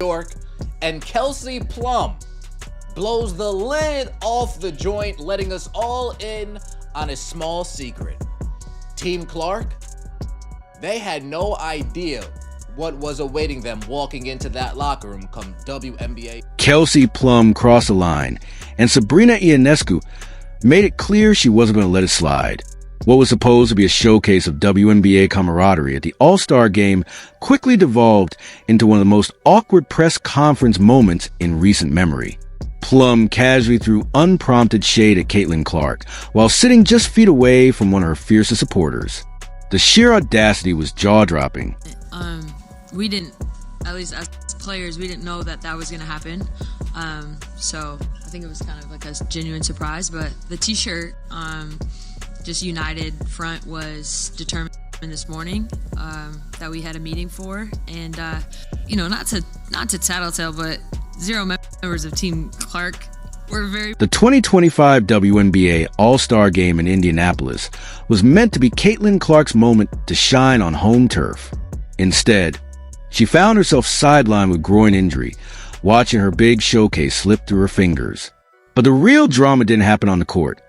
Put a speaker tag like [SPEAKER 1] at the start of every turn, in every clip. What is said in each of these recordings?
[SPEAKER 1] York, and Kelsey Plum blows the lid off the joint, letting us all in on a small secret. Team Clark, they had no idea what was awaiting them walking into that locker room come WNBA.
[SPEAKER 2] Kelsey Plum crossed the line, and Sabrina Ionescu made it clear she wasn't going to let it slide. What was supposed to be a showcase of WNBA camaraderie at the All-Star Game quickly devolved into one of the most awkward press conference moments in recent memory. Plum casually threw unprompted shade at Caitlin Clark while sitting just feet away from one of her fiercest supporters. The sheer audacity was jaw-dropping.
[SPEAKER 3] We didn't, at least as players, we didn't know that was going to happen. So I think it was kind of like a genuine surprise. But the T-shirt, just united front, was determined this morning that we had a meeting for. And, not to tattletale, but 0 members of Team Clark were very...
[SPEAKER 2] The 2025 WNBA All-Star Game in Indianapolis was meant to be Caitlin Clark's moment to shine on home turf. Instead, she found herself sidelined with groin injury, watching her big showcase slip through her fingers. But the real drama didn't happen on the court.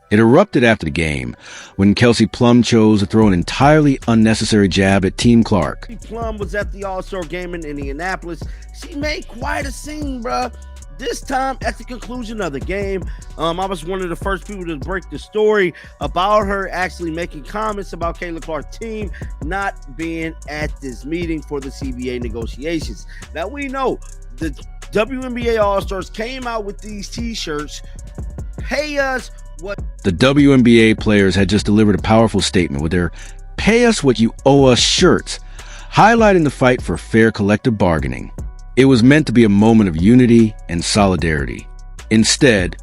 [SPEAKER 2] It erupted after the game, when Kelsey Plum chose to throw an entirely unnecessary jab at Team Clark.
[SPEAKER 4] Kelsey Plum was at the All-Star Game in Indianapolis. She made quite a scene, bruh. This time, at the conclusion of the game, I was one of the first people to break the story about her actually making comments about Caitlin Clark's team not being at this meeting for the CBA negotiations. Now, we know the WNBA All-Stars came out with these T-shirts, pay us what...
[SPEAKER 2] The WNBA players had just delivered a powerful statement with their "Pay us what you owe us" shirts, highlighting the fight for fair collective bargaining. It was meant to be a moment of unity and solidarity. Instead,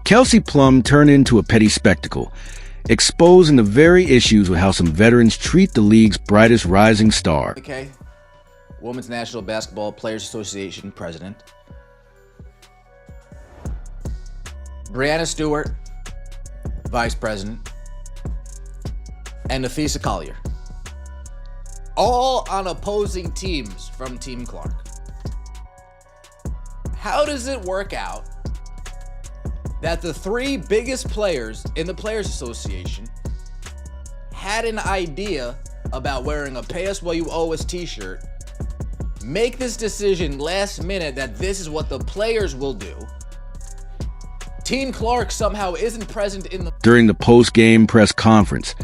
[SPEAKER 2] Kelsey Plum turned into a petty spectacle, exposing the very issues with how some veterans treat the league's brightest rising star.
[SPEAKER 1] Okay, Women's National Basketball Players Association president. Brianna Stewart, vice president. And Nafisa Collier. All on opposing teams from Team Clark. How does it work out that the 3 biggest players in the Players Association had an idea about wearing a "Pay Us What You Owe Us" t-shirt, make this decision last minute that this is what the players will do? Team Clark somehow isn't present in the...
[SPEAKER 2] During the post-game press conference,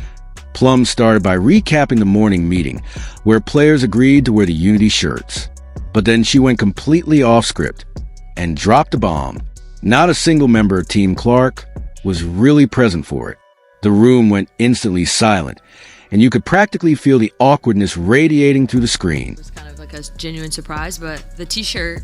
[SPEAKER 2] Plum started by recapping the morning meeting, where players agreed to wear the Unity shirts. But then she went completely off script and dropped a bomb. Not a single member of Team Clark was really present for it. The room went instantly silent, and you could practically feel the awkwardness radiating through the screen.
[SPEAKER 3] It was kind of like a genuine surprise, but the T-shirt,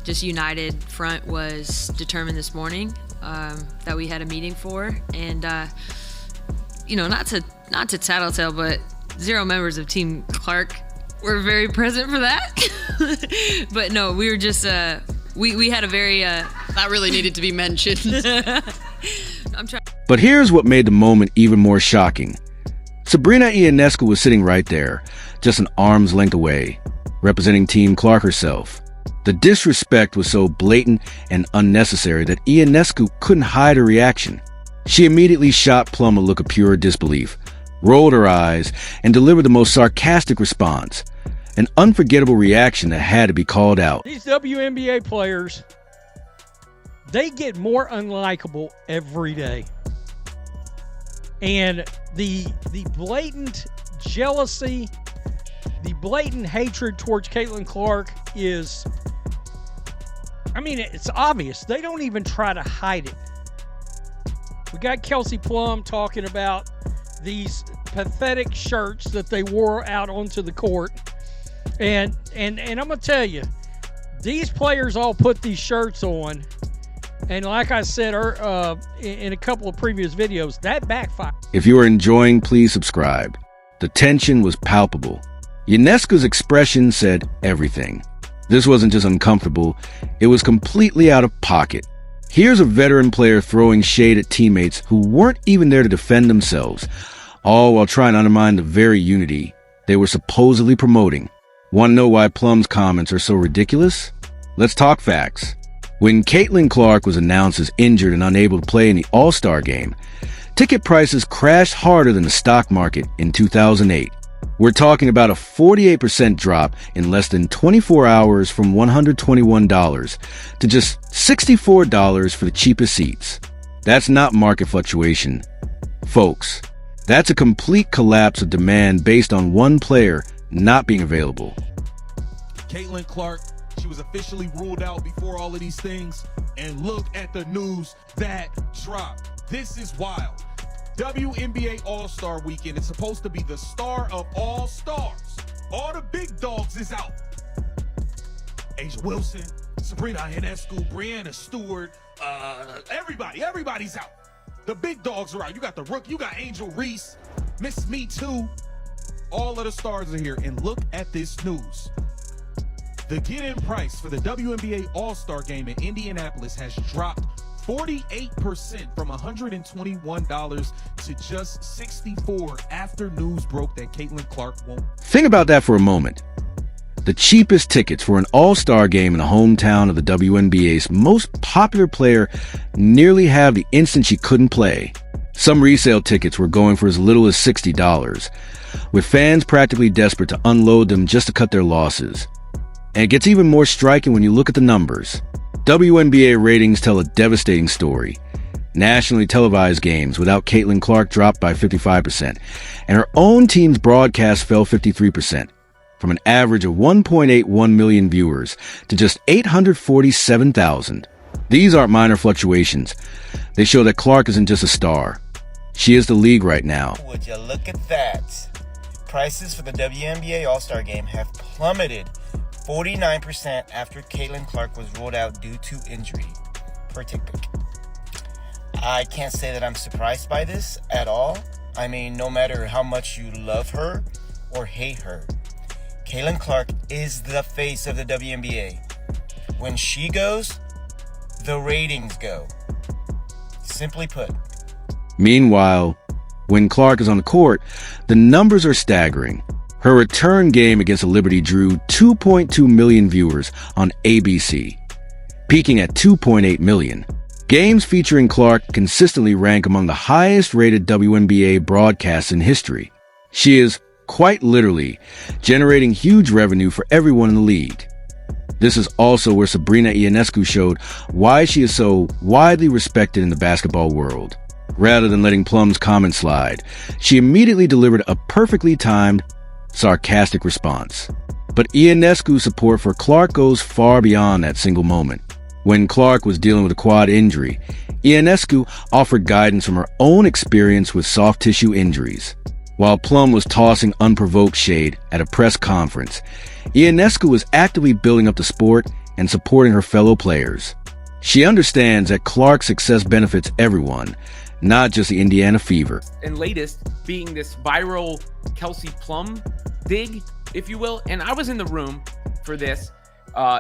[SPEAKER 3] just united front, was determined this morning that we had a meeting for. And, not to tattletale, but 0 members of Team Clark were very present for that. But no, we were just, we had a very... that really needed to be mentioned.
[SPEAKER 2] But here's what made the moment even more shocking. Sabrina Ionescu was sitting right there, just an arm's length away, representing Team Clark herself. The disrespect was so blatant and unnecessary that Ionescu couldn't hide her reaction. She immediately shot Plum a look of pure disbelief, rolled her eyes, and delivered the most sarcastic response. An unforgettable reaction that had to be called out.
[SPEAKER 5] These WNBA players, they get more unlikable every day. And the blatant jealousy, the blatant hatred towards Caitlin Clark is, it's obvious. They don't even try to hide it. We got Kelsey Plum talking about these pathetic shirts that they wore out onto the court. And I'm going to tell you, these players all put these shirts on. And like I said in a couple of previous videos, that backfired.
[SPEAKER 2] If you are enjoying, please subscribe. The tension was palpable. Ionescu's expression said everything. This wasn't just uncomfortable, it was completely out of pocket. Here's a veteran player throwing shade at teammates who weren't even there to defend themselves, all while trying to undermine the very unity they were supposedly promoting. Want to know why Plum's comments are so ridiculous? Let's talk facts. When Caitlin Clark was announced as injured and unable to play in the All-Star game, ticket prices crashed harder than the stock market in 2008. We're talking about a 48% drop in less than 24 hours from $121 to just $64 for the cheapest seats. That's not market fluctuation. Folks, that's a complete collapse of demand based on one player not being available.
[SPEAKER 6] Caitlin Clark, she was officially ruled out before all of these things. And look at the news that dropped. This is wild. WNBA All-Star Weekend is supposed to be the star of all stars. All the big dogs is out. Asia Wilson, Sabrina Ionescu, Brianna Stewart, everybody's out. The big dogs are out. You got the Rook, you got Angel Reese, Miss Me Too. All of the stars are here. And look at this news. The get-in price for the WNBA All-Star Game in Indianapolis has dropped 48% from $121 to just $64 after news broke that Caitlin Clark won't.
[SPEAKER 2] Think about that for a moment. The cheapest tickets for an all-star game in the hometown of the WNBA's most popular player nearly halved the instant she couldn't play. Some resale tickets were going for as little as $60, with fans practically desperate to unload them just to cut their losses. And it gets even more striking when you look at the numbers. WNBA ratings tell a devastating story. Nationally televised games without Caitlin Clark dropped by 55%, and her own team's broadcast fell 53%, from an average of 1.81 million viewers to just 847,000. These aren't minor fluctuations. They show that Clark isn't just a star. She is the league right now.
[SPEAKER 7] Would you look at that? Prices for the WNBA All-Star Game have plummeted 49% after Caitlin Clark was ruled out due to injury per TickPick. I can't say that I'm surprised by this at all. I mean, no matter how much you love her or hate her, Caitlin Clark is the face of the WNBA. When she goes, the ratings go. Simply put.
[SPEAKER 2] Meanwhile, when Clark is on the court, the numbers are staggering. Her return game against the Liberty drew 2.2 million viewers on ABC, peaking at 2.8 million. Games featuring Clark consistently rank among the highest-rated WNBA broadcasts in history. She is, quite literally, generating huge revenue for everyone in the league. This is also where Sabrina Ionescu showed why she is so widely respected in the basketball world. Rather than letting Plum's comment slide, she immediately delivered a perfectly timed, sarcastic response. But Ionescu's support for Clark goes far beyond that single moment. When Clark was dealing with a quad injury, Ionescu offered guidance from her own experience with soft tissue injuries. While Plum was tossing unprovoked shade at a press conference, Ionescu was actively building up the sport and supporting her fellow players. She understands that Clark's success benefits everyone, not just the Indiana Fever.
[SPEAKER 8] And latest being this viral Kelsey Plum dig, if you will. And I was in the room for this.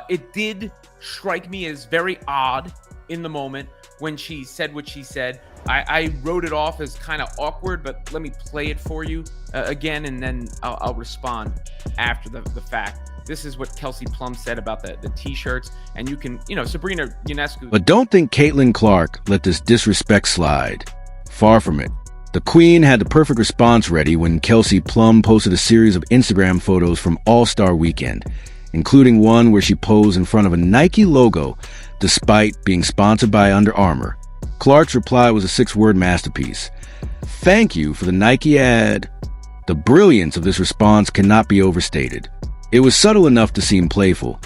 [SPEAKER 8] It did strike me as very odd in the moment when she said what she said. I wrote it off as kind of awkward, but let me play it for you again, and then I'll respond after the fact. This is what Kelsey Plum said about the t-shirts, and you can, Sabrina Ionescu.
[SPEAKER 2] But don't think Caitlin Clark let this disrespect slide. Far from it. The Queen had the perfect response ready when Kelsey Plum posted a series of Instagram photos from All-Star Weekend, including one where she posed in front of a Nike logo despite being sponsored by Under Armour. Clark's reply was a 6-word masterpiece. Thank you for the Nike ad. The brilliance of this response cannot be overstated. It was subtle enough to seem playful,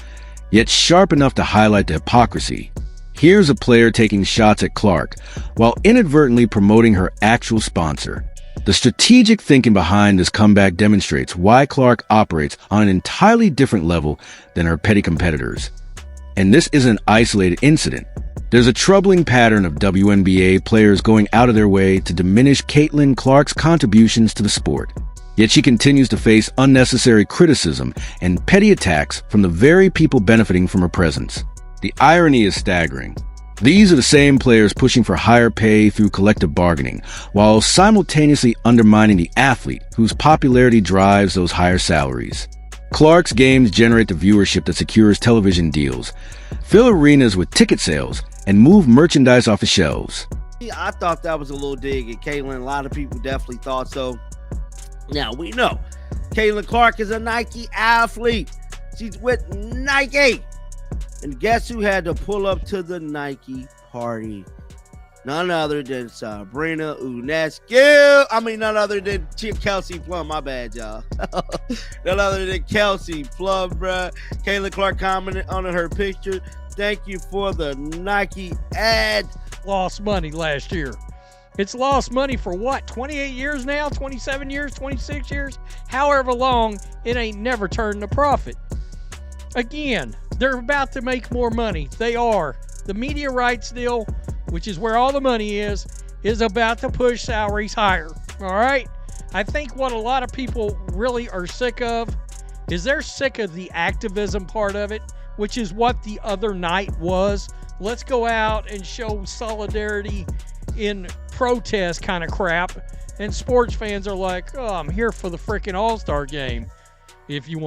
[SPEAKER 2] yet sharp enough to highlight the hypocrisy. Here's a player taking shots at Clark while inadvertently promoting her actual sponsor. The strategic thinking behind this comeback demonstrates why Clark operates on an entirely different level than her petty competitors. And this isn't an isolated incident. There's a troubling pattern of WNBA players going out of their way to diminish Caitlin Clark's contributions to the sport. Yet she continues to face unnecessary criticism and petty attacks from the very people benefiting from her presence. The irony is staggering. These are the same players pushing for higher pay through collective bargaining, while simultaneously undermining the athlete whose popularity drives those higher salaries. Clark's games generate the viewership that secures television deals, fill arenas with ticket sales, and move merchandise off the shelves.
[SPEAKER 4] I thought that was a little dig at Caitlin. A lot of people definitely thought so. Now, we know Caitlin Clark is a Nike athlete. She's with Nike. And guess who had to pull up to the Nike party? None other than Sabrina Ionescu. None other than Kelsey Plum. My bad, y'all. None other than Kelsey Plum, bruh. Caitlin Clark commented on her picture. Thank you for the Nike ad.
[SPEAKER 5] Lost money last year. It's lost money for what? 28 years now? 27 years? 26 years? However long, it ain't never turned a profit. Again, they're about to make more money. They are. The media rights deal, which is where all the money is about to push salaries higher. All right? I think what a lot of people really are sick of is they're sick of the activism part of it, which is what the other night was. Let's go out and show solidarity in protest kind of crap. And sports fans are like, oh, I'm here for the freaking All-Star game. If you want